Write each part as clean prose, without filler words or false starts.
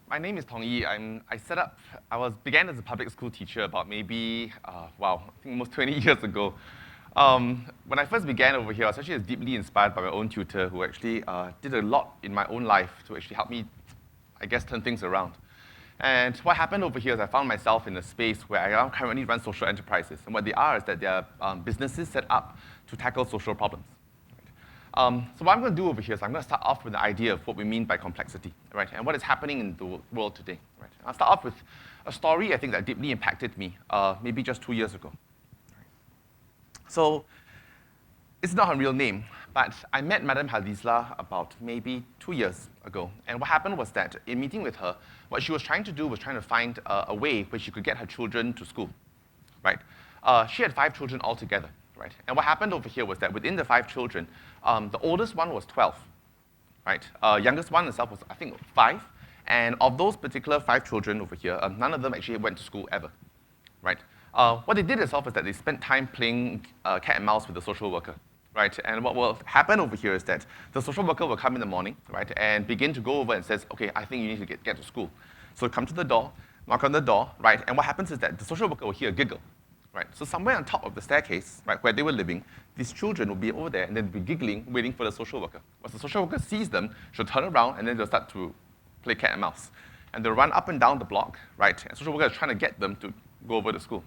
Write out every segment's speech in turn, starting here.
my name is Tong. Began as a public school teacher about maybe, I think almost 20 years ago. When I first began over here, I was actually deeply inspired by my own tutor who actually did a lot in my own life to actually help me, I guess, turn things around. And what happened over here is I found myself in a space where I now currently run social enterprises. And what they are is that they are businesses set up to tackle social problems. So what I'm going to do over here is I'm going to start off with the idea of what we mean by complexity, right? And what is happening in the world today, right? I'll start off with a story I think that deeply impacted me, maybe just 2 years ago. So it's not her real name, but I met Madame Hadisla about maybe 2 years ago. And what happened was that in meeting with her, what she was trying to do was trying to find a way where she could get her children to school, right? She had 5 children altogether. Right? And what happened over here was that within the 5 children, the oldest one was 12, right? Youngest one itself was, I think, 5. And of those particular 5 children over here, none of them actually went to school ever, right? What they did itself is that they spent time playing cat and mouse with the social worker, right? And what will happen over here is that the social worker will come in the morning, right, and begin to go over and says, okay, I think you need to get to school. So come to the door, knock on the door, right? And what happens is that the social worker will hear a giggle. Right. So somewhere on top of the staircase, right, where they were living, these children will be over there and they'll be giggling, waiting for the social worker. Once the social worker sees them, she'll turn around and then they'll start to play cat and mouse. And they'll run up and down the block, right? And the social worker is trying to get them to go over to school.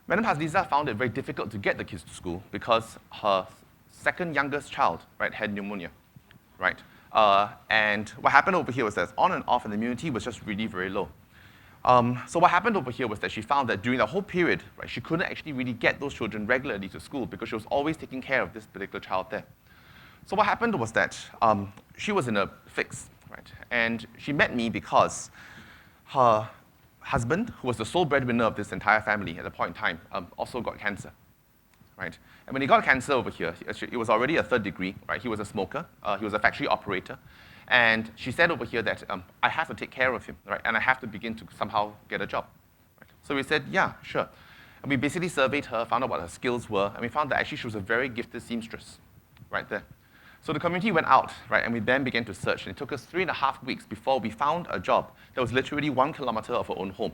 Madame Hazliza found it very difficult to get the kids to school because her second youngest child, right, had pneumonia, right? And what happened over here was that on and off, and the immunity was just really very low. So what happened over here was that she found that during the whole period, right, she couldn't actually really get those children regularly to school because she was always taking care of this particular child there. So what happened was that she was in a fix, right? And she met me because her husband, who was the sole breadwinner of this entire family at the point in time, also got cancer, right? And when he got cancer over here, it was already a 3rd degree, right? He was a smoker, he was a factory operator. And she said over here that I have to take care of him, right? And I have to begin to somehow get a job. Right? So we said, yeah, sure. And we basically surveyed her, found out what her skills were, and we found that actually she was a very gifted seamstress, right there. So the community went out, right, and we then began to search. And it took us 3.5 weeks before we found a job that was literally 1 kilometer of her own home,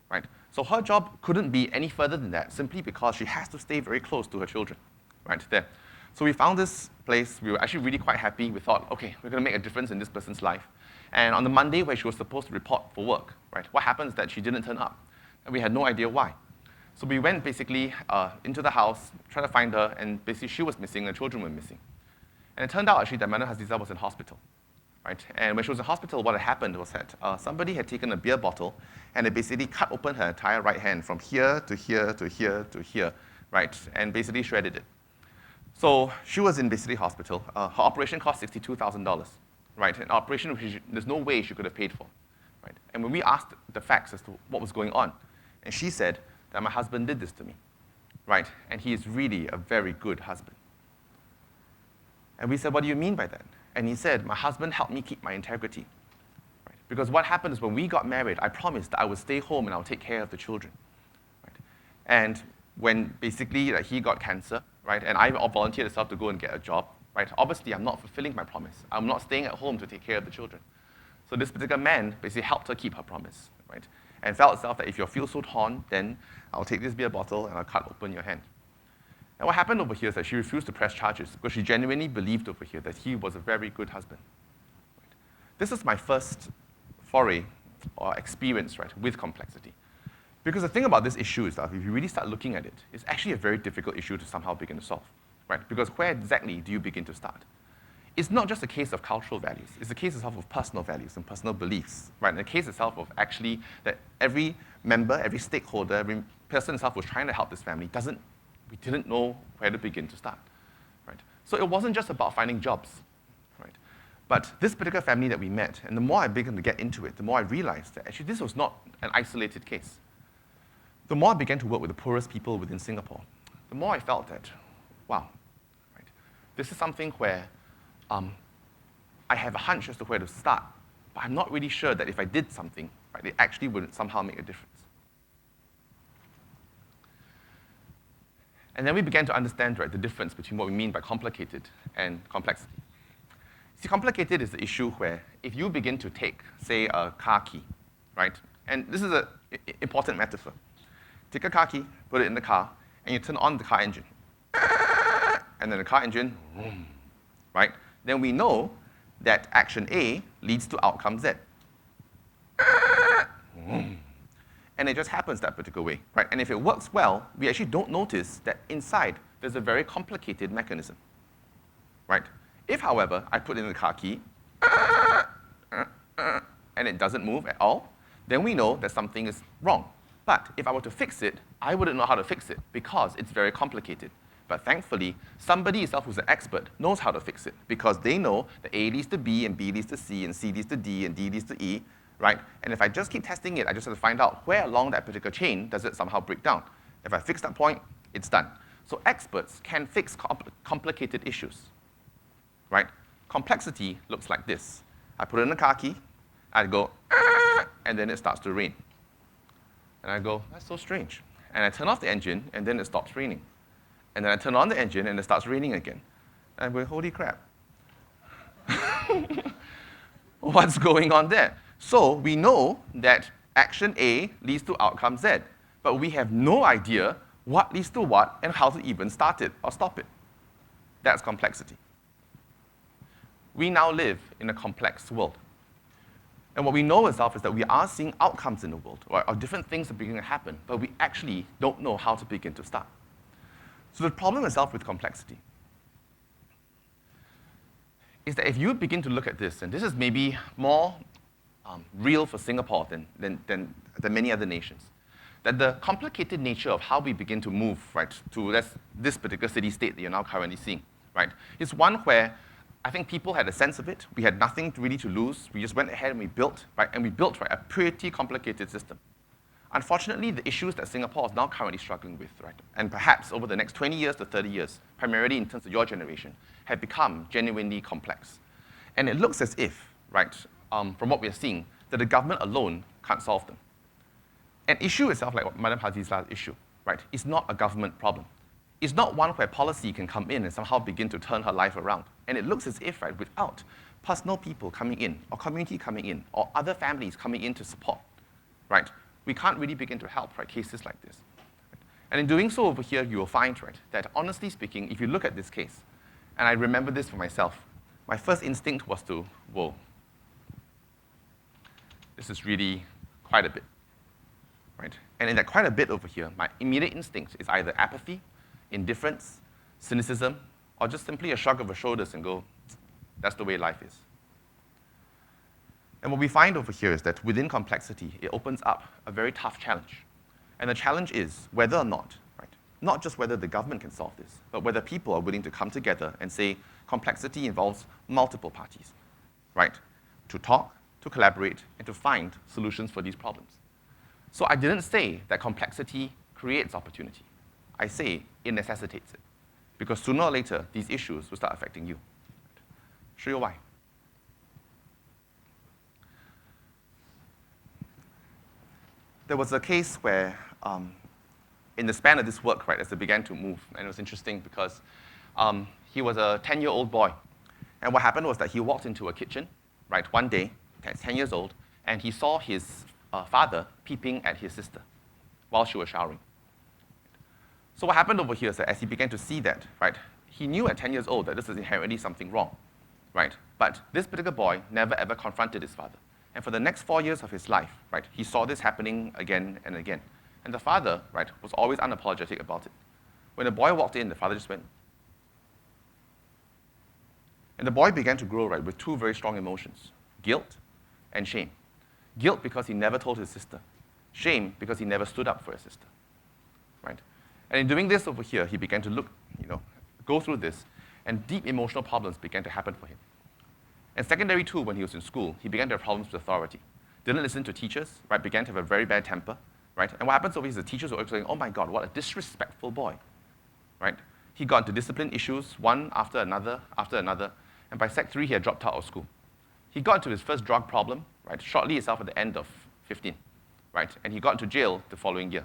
right? So her job couldn't be any further than that simply because she has to stay very close to her children, right there. So we found this place. We were actually really quite happy. We thought, okay, we're going to make a difference in this person's life. And on the Monday where she was supposed to report for work, right, what happened is that she didn't turn up. And we had no idea why. So we went basically into the house, trying to find her, and basically she was missing, and the children were missing. And it turned out actually that Madame Haziza was in hospital, right? And when she was in hospital, what had happened was that somebody had taken a beer bottle, and they basically cut open her entire right hand from here to here to here to here, right, and basically shredded it. So she was in basically hospital. Her operation cost $62,000, right? An operation which there's no way she could have paid for, right? And when we asked the facts as to what was going on, and she said that my husband did this to me, right? And he is really a very good husband. And we said, what do you mean by that? And he said, my husband helped me keep my integrity, right? Because what happened is when we got married, I promised that I would stay home and I would take care of the children, right? And when basically he got cancer, right, and I volunteered myself to go and get a job, right, obviously I'm not fulfilling my promise. I'm not staying at home to take care of the children. So this particular man basically helped her keep her promise, right, and felt itself that if you feel so torn, then I'll take this beer bottle and I'll cut open your hand. And what happened over here is that she refused to press charges because she genuinely believed over here that he was a very good husband. Right? This is my first foray or experience, right, with complexity. Because the thing about this issue is that if you really start looking at it, it's actually a very difficult issue to somehow begin to solve, right? Because where exactly do you begin to start? It's not just a case of cultural values. It's a case itself of personal values and personal beliefs, right? And a case itself of actually that every member, every stakeholder, every person itself was trying to help this family we didn't know where to begin to start, right? So it wasn't just about finding jobs, right? But this particular family that we met, and the more I began to get into it, the more I realized that actually this was not an isolated case. The more I began to work with the poorest people within Singapore, the more I felt that, wow, right, this is something where I have a hunch as to where to start, but I'm not really sure that if I did something, right, it actually would somehow make a difference. And then we began to understand, right, the difference between what we mean by complicated and complexity. See, complicated is the issue where if you begin to take, say, a car key, right? And this is an important metaphor. Take a car key, put it in the car, and you turn on the car engine. And then the car engine, vroom, right? Then we know that action A leads to outcome Z. And it just happens that particular way, right? And if it works well, we actually don't notice that inside there's a very complicated mechanism, right? If, however, I put in the car key, and it doesn't move at all, then we know that something is wrong. But if I were to fix it, I wouldn't know how to fix it because it's very complicated. But thankfully, somebody itself who's an expert knows how to fix it because they know that A leads to B, and B leads to C, and C leads to D, and D leads to E, right? And if I just keep testing it, I just have to find out where along that particular chain does it somehow break down. If I fix that point, it's done. So experts can fix complicated issues, right? Complexity looks like this. I put in the car key, I go, and then it starts to rain. And I go, that's so strange. And I turn off the engine, and then it stops raining. And then I turn on the engine, and it starts raining again. And I'm going, holy crap. What's going on there? So we know that action A leads to outcome Z, but we have no idea what leads to what and how to even start it or stop it. That's complexity. We now live in a complex world. And what we know itself is that we are seeing outcomes in the world, or different things are beginning to happen, but we actually don't know how to begin to start. So the problem itself with complexity is that if you begin to look at this, and this is maybe more real for Singapore than many other nations, that the complicated nature of how we begin to move, right, to this particular city-state that you're now currently seeing, right, is one where I think people had a sense of it. We had nothing really to lose. We just went ahead and we built, right, a pretty complicated system. Unfortunately, the issues that Singapore is now currently struggling with, right, and perhaps over the next 20 years to 30 years, primarily in terms of your generation, have become genuinely complex. And it looks as if, right, from what we're seeing, that the government alone can't solve them. An issue itself, like Madam Haziza's issue, right, is not a government problem. It's not one where policy can come in and somehow begin to turn her life around. And it looks as if, right, without personal people coming in, or community coming in, or other families coming in to support, right, we can't really begin to help, right, cases like this. And in doing so over here, you will find, right, that honestly speaking, if you look at this case, and I remember this for myself, my first instinct was to, whoa, this is really quite a bit, right? And in that quite a bit over here, my immediate instinct is either apathy, indifference, cynicism, or just simply a shrug of the shoulders and go, that's the way life is. And what we find over here is that within complexity, it opens up a very tough challenge. And the challenge is whether or not, right, not just whether the government can solve this, but whether people are willing to come together and say complexity involves multiple parties, right, to talk, to collaborate, and to find solutions for these problems. So I didn't say that complexity creates opportunity. I say it necessitates it. Because sooner or later, these issues will start affecting you. Show you why. There was a case where, in the span of this work, right, as it began to move, and it was interesting because he was a 10-year-old boy. And what happened was that he walked into a kitchen, right, one day, 10 years old, and he saw his father peeping at his sister while she was showering. So what happened over here is that as he began to see that, right, he knew at 10 years old that this is inherently something wrong, right? But this particular boy never ever confronted his father. And for the next 4 years of his life, right, he saw this happening again and again. And the father, right, was always unapologetic about it. When the boy walked in, the father just went. And the boy began to grow, right, with two very strong emotions, guilt and shame. Guilt because he never told his sister. Shame because he never stood up for his sister, right? And in doing this over here, he began to look, go through this, and deep emotional problems began to happen for him. And secondary too, when he was in school, he began to have problems with authority. Didn't listen to teachers, right? Began to have a very bad temper, right? And what happens over here is the teachers were always saying, oh my God, what a disrespectful boy, right? He got into discipline issues, one after another, and by Sec 3, he had dropped out of school. He got into his first drug problem, right, shortly itself at the end of 15, right? And he got into jail the following year.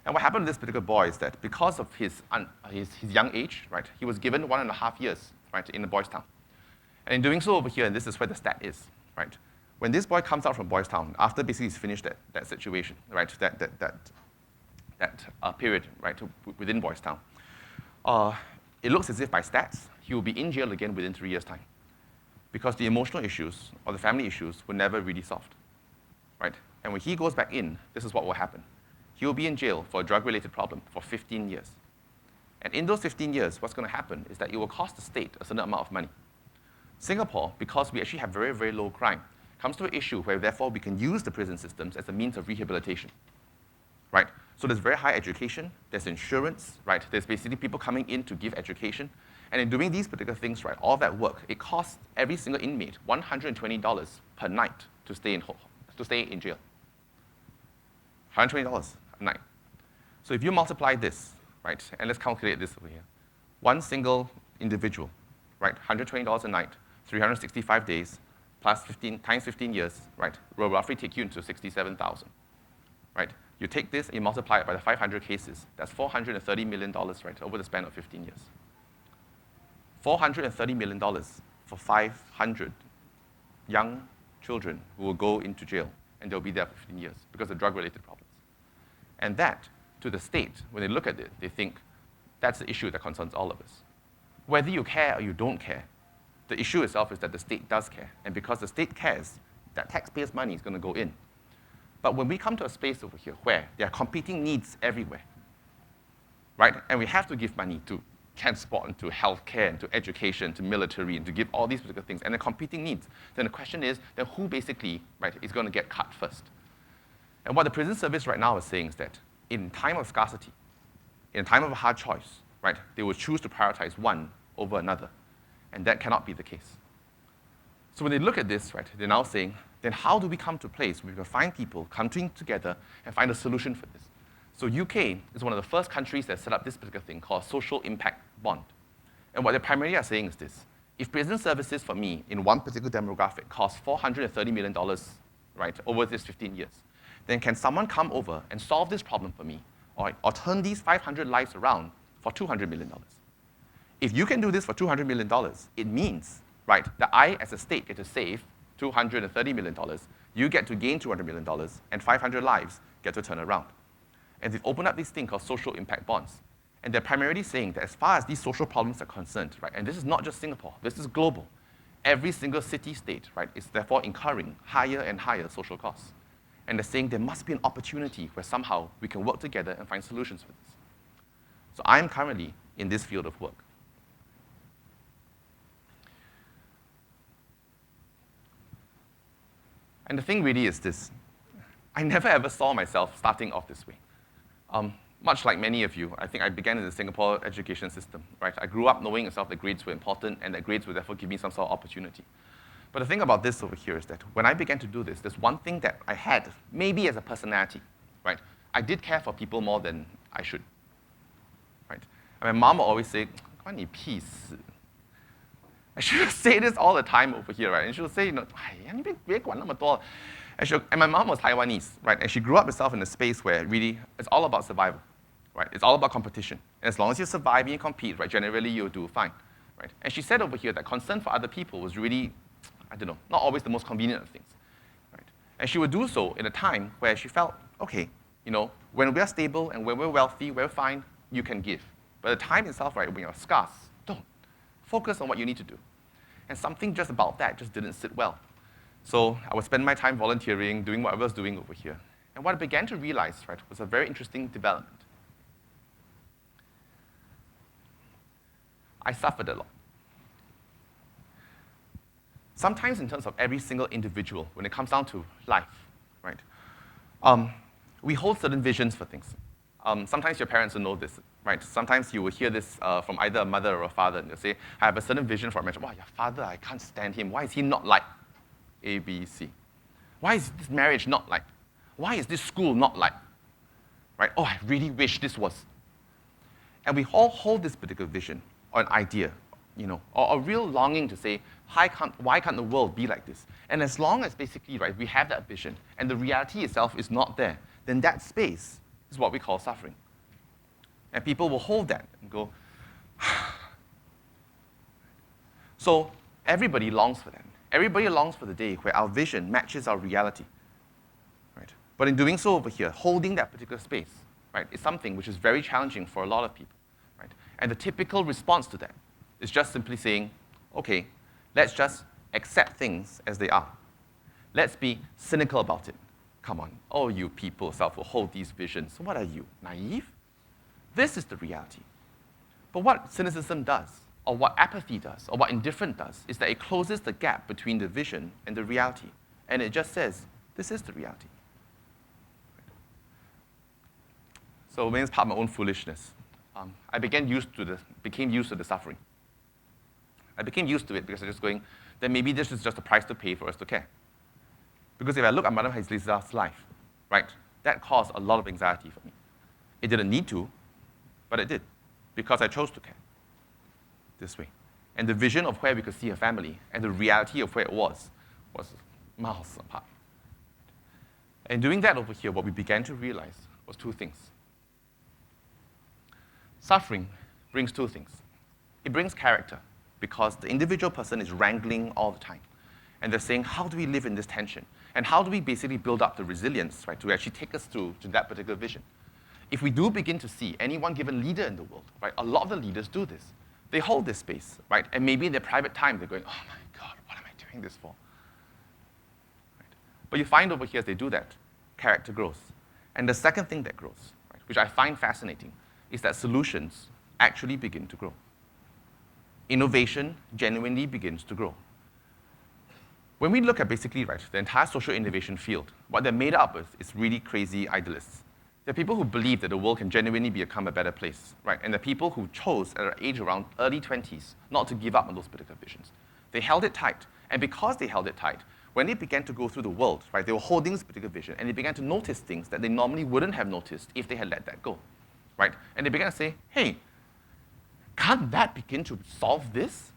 And what happened to this particular boy is that because of his young age, right, he was given 1.5 years, right, in the boys' town. And in doing so over here, and this is where the stat is, right? When this boy comes out from Boys Town, after basically he's finished that situation, right, that period, right, within Boys Town, it looks as if by stats, he will be in jail again within 3 years' time, because the emotional issues or the family issues were never really solved, right? And when he goes back in, this is what will happen. He will be in jail for a drug-related problem for 15 years. And in those 15 years, what's going to happen is that it will cost the state a certain amount of money. Singapore, because we actually have very, very low crime, comes to an issue where, therefore, we can use the prison systems as a means of rehabilitation, right? So there's very high education, there's insurance, right? There's basically people coming in to give education. And in doing these particular things, right, all that work, it costs every single inmate $120 per night to stay in jail. $120 a night. So if you multiply this, right, and let's calculate this over here. One single individual, right, $120 a night, 365 days, plus 15 times 15 years, right, will roughly take you into 67,000, right? You take this and you multiply it by the 500 cases. That's $430 million, right, over the span of 15 years. $430 million for 500 young children who will go into jail, and they'll be there for 15 years because of drug-related problems. And that, to the state, when they look at it, they think that's the issue that concerns all of us. Whether you care or you don't care, the issue itself is that the state does care. And because the state cares, that taxpayers' money is going to go in. But when we come to a space over here where there are competing needs everywhere, right? And we have to give money to transport and to healthcare and to education, to military, and to give all these particular things, and the competing needs, then the question is, then who basically, right, is going to get cut first? And what the prison service right now is saying is that in time of scarcity, in a time of a hard choice, right, they will choose to prioritize one over another. And that cannot be the case. So when they look at this, right, they're now saying, then how do we come to a place where we can find people coming together and find a solution for this? So UK is one of the first countries that set up this particular thing called social impact bond. And what they primarily are saying is this. If prison services for me in one particular demographic costs $430 million, right, over this 15 years, then can someone come over and solve this problem for me or turn these 500 lives around for $200 million? If you can do this for $200 million, it means, right, that I, as a state, get to save $230 million, you get to gain $200 million, and 500 lives get to turn around. And they've opened up this thing called social impact bonds. And they're primarily saying that as far as these social problems are concerned, right, and this is not just Singapore, this is global, every single city-state, right, is therefore incurring higher and higher social costs. And they're saying there must be an opportunity where somehow we can work together and find solutions for this. So I'm currently in this field of work. And the thing really is this. I never ever saw myself starting off this way. Much like many of you, I think I began in the Singapore education system, right? I grew up knowing myself that grades were important and that grades would therefore give me some sort of opportunity. But the thing about this over here is that when I began to do this, there's one thing that I had, maybe as a personality, right? I did care for people more than I should, right? And my mom would always say, 关你屁事. And she would say this all the time over here, right? And she would say, 哎呀，你别管那么多. And my mom was Taiwanese, right? And she grew up herself in a space where really it's all about survival, right? It's all about competition. And as long as you survive and you compete, right, generally you'll do fine, right? And she said over here that concern for other people was really, I don't know, not always the most convenient of things, right? And she would do so in a time where she felt, okay, you know, when we're stable and when we're wealthy, we're fine, you can give. But the time itself, right, when you're scarce, don't. Focus on what you need to do. And something just about that just didn't sit well. So I would spend my time volunteering, doing what I was doing over here. And what I began to realize, right, was a very interesting development. I suffered a lot. Sometimes in terms of every single individual, when it comes down to life, right, we hold certain visions for things. Sometimes your parents will know this, right? Sometimes you will hear this from either a mother or a father, and they'll say, I have a certain vision for a marriage. Wow, your father, I can't stand him. Why is he not like A, B, C? Why is this marriage not like? Why is this school not like? Right? Oh, I really wish this was. And we all hold this particular vision or an idea, you know, or a real longing to say, why can't the world be like this? And as long as basically, right, we have that vision and the reality itself is not there, then that space is what we call suffering. And people will hold that and go. So Everybody longs for that. Everybody longs for the day where our vision matches our reality. Right? But in doing so over here, holding that particular space, right, is something which is very challenging for a lot of people. Right? And the typical response to that is just simply saying, okay, let's just accept things as they are. Let's be cynical about it. Come on, all you people self will hold these visions. What are you, naive? This is the reality. But what cynicism does, or what apathy does, or what indifference does, is that it closes the gap between the vision and the reality. And it just says, this is the reality. So maybe it's part of my own foolishness. I became used to the suffering. I became used to it because I was just going, then maybe this is just a price to pay for us to care. Because if I look at Madame Hazel's life, right, that caused a lot of anxiety for me. It didn't need to, but it did, because I chose to care this way. And the vision of where we could see her family and the reality of where it was miles apart. And doing that over here, what we began to realize was two things. Suffering brings two things. It brings character, because the individual person is wrangling all the time. And they're saying, how do we live in this tension? And how do we basically build up the resilience, right, to actually take us through to that particular vision? If we do begin to see any one given leader in the world, right, a lot of the leaders do this. They hold this space, right? And maybe in their private time, they're going, oh my God, what am I doing this for? Right? But you find over here, as they do that, character grows. And the second thing that grows, right, which I find fascinating, is that solutions actually begin to grow. Innovation genuinely begins to grow. When we look at basically, right, the entire social innovation field, what they're made up of is really crazy idealists. They're people who believe that the world can genuinely become a better place, right? And the people who chose at an age around early 20s not to give up on those particular visions. They held it tight. And because they held it tight, when they began to go through the world, right, they were holding this particular vision, and they began to notice things that they normally wouldn't have noticed if they had let that go, right? And they began to say, hey, can't that begin to solve this?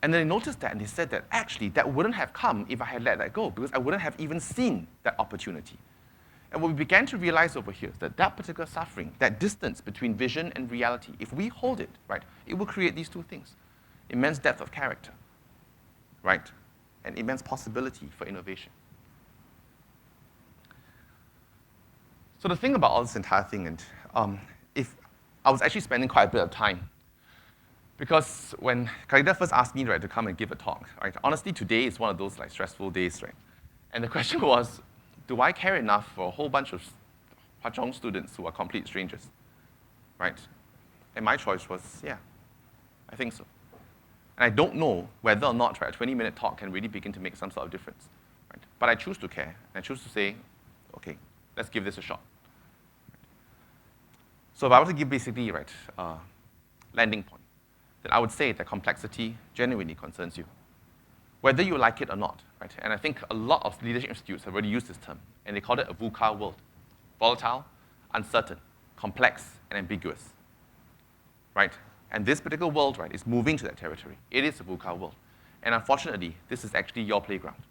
And then they noticed that, and they said that, actually, that wouldn't have come if I had let that go, because I wouldn't have even seen that opportunity. And what we began to realize over here is that that particular suffering, that distance between vision and reality, if we hold it, right, it will create these two things. Immense depth of character, right, and immense possibility for innovation. So the thing about all this entire thing, and if I was actually spending quite a bit of time, because when Khalida first asked me, right, to come and give a talk, right, honestly, today is one of those like stressful days, right? And the question was, do I care enough for a whole bunch of Hwa Chong students who are complete strangers, right? And my choice was, yeah, I think so. And I don't know whether or not, right, a 20-minute talk can really begin to make some sort of difference, right? But I choose to care, and I choose to say, okay, let's give this a shot. So if I were to give basically, right, landing point, then I would say that complexity genuinely concerns you, whether you like it or not, right? And I think a lot of leadership institutes have already used this term, and they call it a VUCA world. Volatile, uncertain, complex, and ambiguous, right? And this particular world, right, is moving to that territory. It is a VUCA world. And unfortunately, this is actually your playground.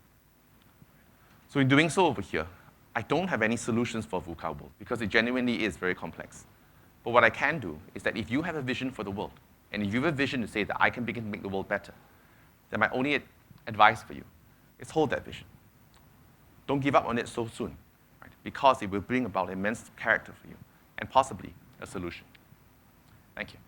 So in doing so over here, I don't have any solutions for VUCA world, because it genuinely is very complex. But what I can do is that if you have a vision for the world, and if you have a vision to say that I can begin to make the world better, then my only advice for you is hold that vision. Don't give up on it so soon, right? Because it will bring about immense character for you, and possibly a solution. Thank you.